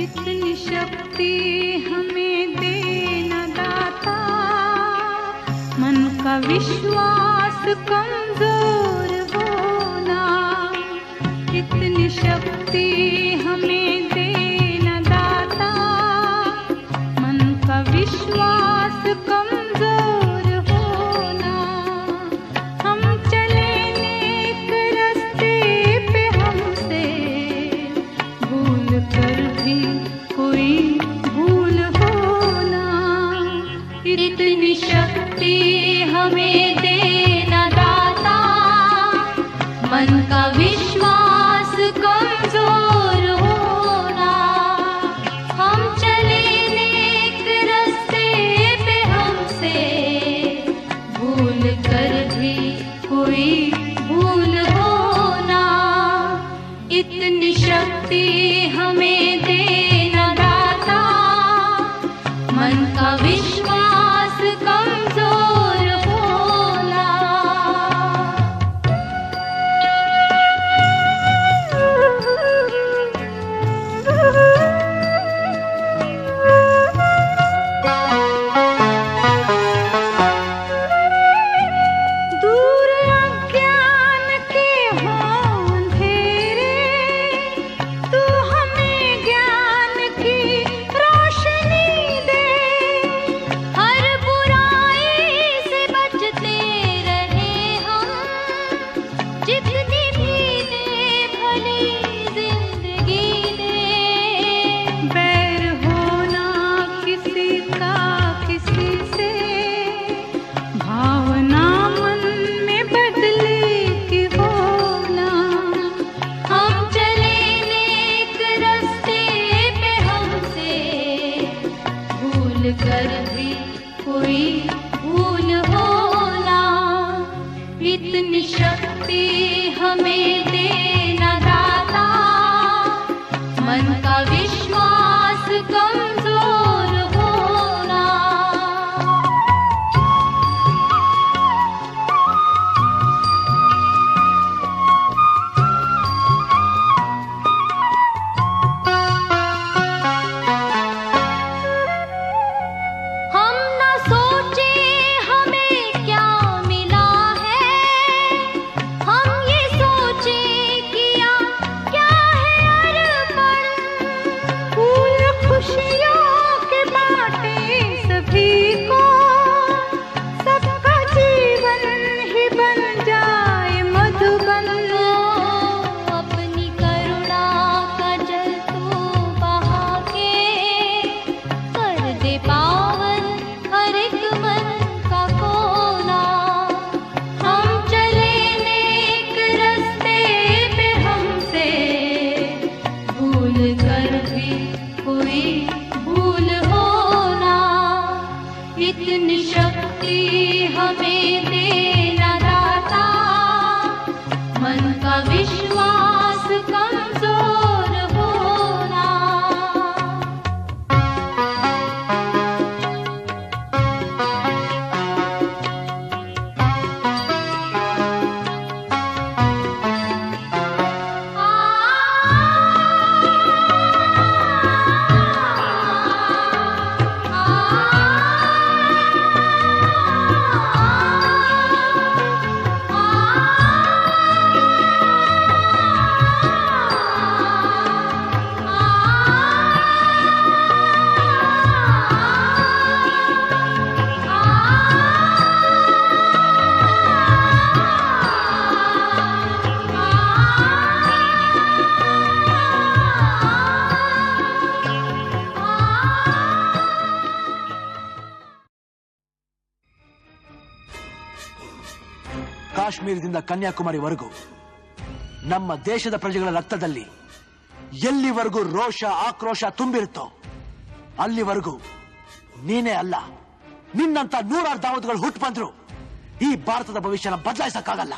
इतनी शक्ति हमें देना दाता, मन का विश्वास कमजोर होना। इतनी शक्ति हमें देना दाता, मन का विश्वास कमजोर होना। हम चले नेक रास्ते पे, हमसे भूल कर भी कोई भूल होना। इतनी शक्ति हमें देना दाता, मन का विश्वास कमजोर होना। हम चले नेक रास्ते पे, हमसे भूल कर भी कोई भूल होना। इतनी शक्ति हमें देना दाता, मन का विश्वास कमजोर होना। दूर अज्ञान के हों अंधेरे, तू हमें ज्ञान की रोशनी दे। हर बुराई से बचते रहे हम, जितनी भी दे भली जिंदगी दे। बैर होना किसी का किसी से, भावना मन में बदले की होना। हम चले नेक रास्ते पे, हमसे भूल कर भी कोई भूल होना। इतनी शक्ति हमें देना दाता, मन का विश्वास कमजोर होना। हम न सोचे हमें क्या मिला है, हम ये सोचे किया क्या है अर्पण। फूल खुशियों के बांटे सभी को, सबका जीवन ही बन जाए मधुबन। अपनी करुणा का जल तू बहा के, कर दे पावन हर एक मन का कोना। हम चले नेक रास्ते पे, हमसे भूल कर भी कोई भूल होना। इतनी शक्ति हमें देना दाता, मन का विश्वास कमजोर होना। ಕಾಶ್ಮೀರದಿಂದ ಕನ್ಯಾಕುಮಾರಿವರೆಗೂ ನಮ್ಮ ದೇಶದ ಪ್ರಜೆಗಳ ರಕ್ತದಲ್ಲಿ ಎಲ್ಲಿವರೆಗೂ ರೋಷ ಆಕ್ರೋಶ ತುಂಬಿರುತ್ತೋ, ಅಲ್ಲಿವರೆಗೂ ನೀನೇ ಅಲ್ಲ, ನಿನ್ನಂತ ನೂರಾರು ದಾವತ್ಗಳು ಹುಟ್ಟು ಬಂದ್ರು ಈ ಭಾರತದ ಭವಿಷ್ಯನ ಬದಲಾಯಿಸಕ್ಕಾಗಲ್ಲ.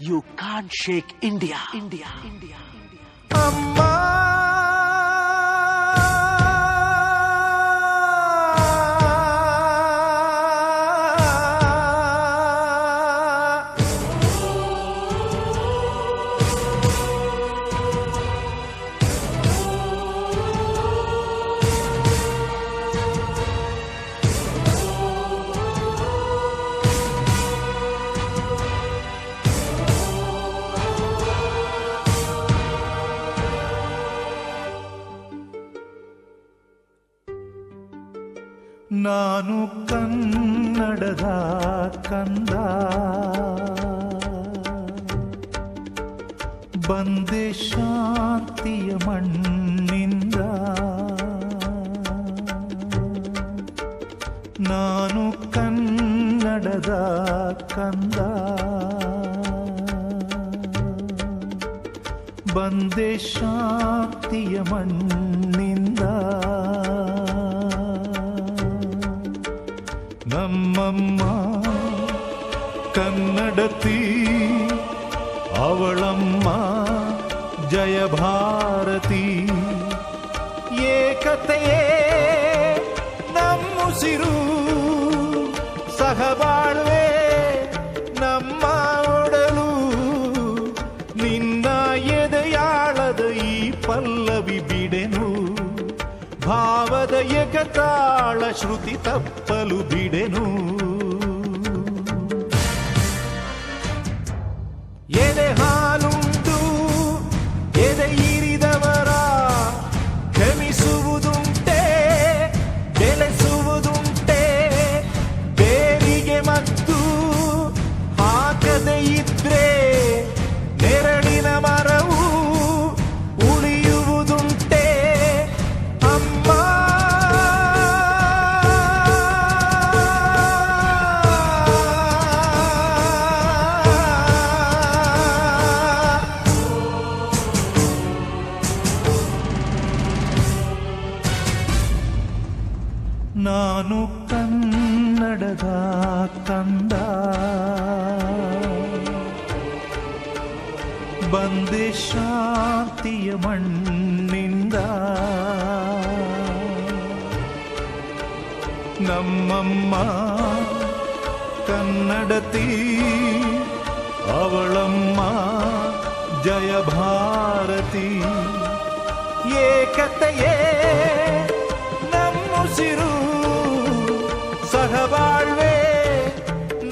You can't shake India India India India. ನಾನು ಕನ್ನಡದ ಕಂದ ಬಂದೆ ಶಾಂತಿಯ ಮಣ್ಣಿಂದ ನಾನು ಕನ್ನಡದ ಕಂದ ಬಂದೆ ಶಾಂತಿಯ ಮಣ್ಣಿಂದ ನಮ್ಮಮ್ಮ ಕನ್ನಡತಿ ಅವಳಮ್ಮ ಜಯ ಭಾರತಿ ಏಕತೆಯೇ ನಮ್ಮುಸಿರು ಸಹಬಾಳ್ವೆ ನಮ್ಮ ಒಡಲು ನಿನ್ನ ಎದೆಯಾಳದ ಈ ಪಲ್ಲವಿ ಬಿಡೆನು ಭಾವದ ಏಕತಾಳ ಶ್ರುತಿ ತಪ್ಪಲು ಬಿಡೆನು ಎದೆ ಹಾಲುಂಟು ಎದೆ ಇರಿದವರ ಕ್ಷಮಿಸುವುದುಂಟೆ ಬೆಳೆಸುವುದುಂಟೆ ಬೇರಿಗೆ ಮತ್ತು ಹಾಕದೆ ಇದ್ರೆ ನೆರಳಿನ ಮರವು ಉಳಿಯುವುದುಂಟೆ ಅಮ್ಮ ನಾನು ಕನ್ನಡದ ಕಂದ ಬಂದೆ ಶಾಂತಿಯ ಮಣ್ಣಿಂದ ನಮ್ಮಮ್ಮ ಕನ್ನಡತಿ ಅವಳಮ್ಮ ಜಯ ಭಾರತಿ ಏಕತೆಯೇ ನಮ್ಮುಸಿರು ಸಹಬಾಳ್ವೆ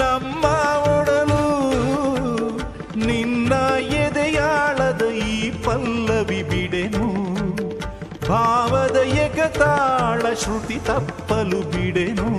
ನಮ್ಮ ಒಡಲು ನಿನ್ನ ಎದೆಯಾಳದ ಈ ಪಲ್ಲವಿ ಬಿಡೆನು ಭಾವದ ಏಕತಾಳ ಶ್ರುತಿ ತಪ್ಪಲು ಬಿಡೆನು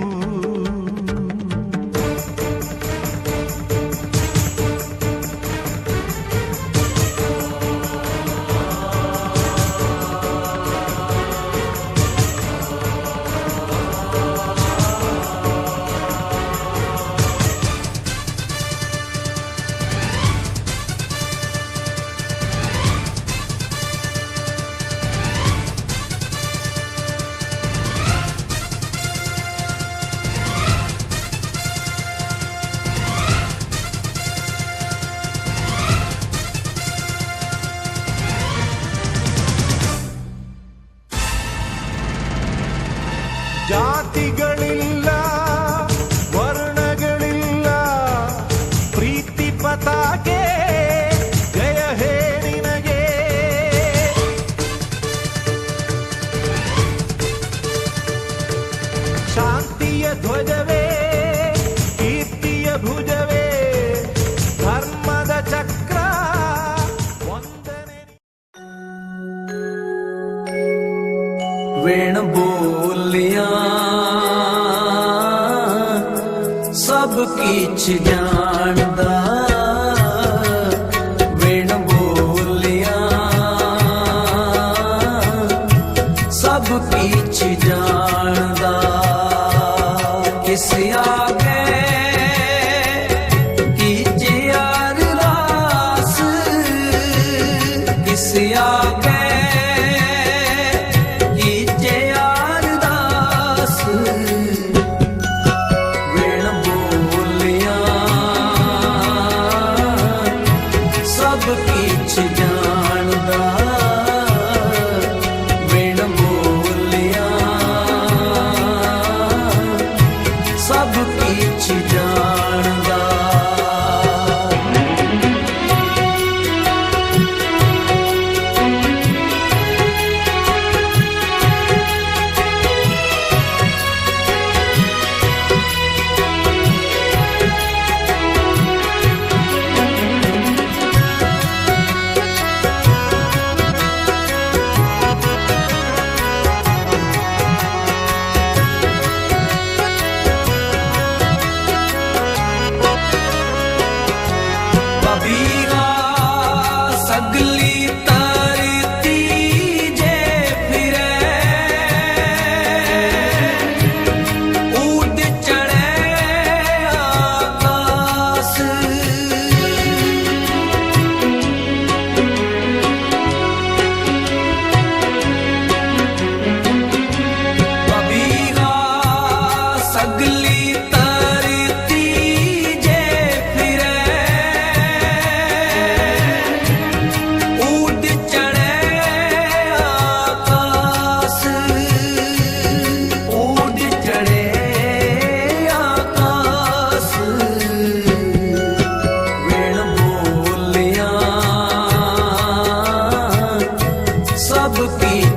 ಜಾತಿಗಳಿಲ್ಲ ವರ್ಣಗಳಿಲ್ಲ ಪ್ರೀತಿ ಪತಾಕೆ ಜಯ ಹೇ ನಿನಗೆ ಶಾಂತಿಯ ಧ್ವಜವೇ ಕೀರ್ತಿಯ ಭುಜವೇ ಧರ್ಮದ ಚಕ್ರ ವಂದನೆ वेण बोलिया सब किछ जानदा वेण बोलिया सब किछ जानदा किस आगे कीजे अरदास किस आगे जानदा वेण बोलिया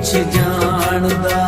ਪੀਛ ਜਾਣਦਾ